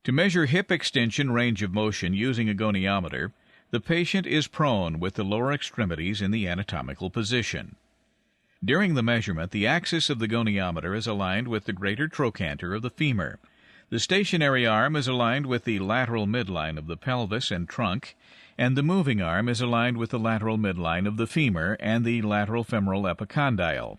To measure hip extension range of motion using a goniometer, the patient is prone with the lower extremities in the anatomical position. During the measurement, the axis of the goniometer is aligned with the greater trochanter of the femur. The stationary arm is aligned with the lateral midline of the pelvis and trunk, and the moving arm is aligned with the lateral midline of the femur and the lateral femoral epicondyle.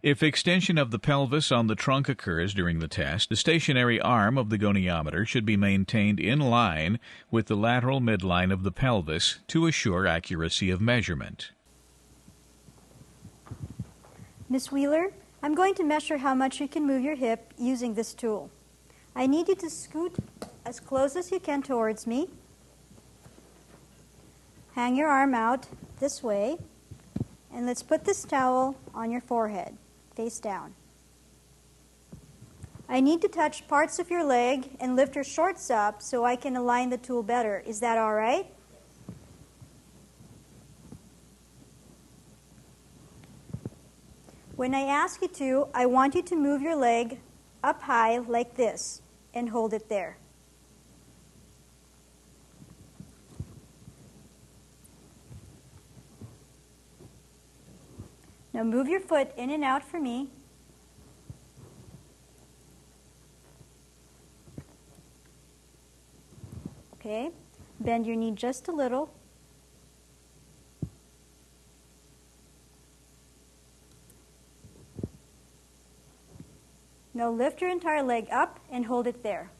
If extension of the pelvis on the trunk occurs during the test, the stationary arm of the goniometer should be maintained in line with the lateral midline of the pelvis to assure accuracy of measurement. Ms. Wheeler, I'm going to measure how much you can move your hip using this tool. I need you to scoot as close as you can towards me. Hang your arm out this way, and let's put this towel on your forehead, face down. I need to touch parts of your leg and lift your shorts up so I can align the tool better. Is that all right? When I ask you to, I want you to move your leg up high like this and hold it there. Now move your foot in and out for me. Okay, bend your knee just a little. Now lift your entire leg up and hold it there.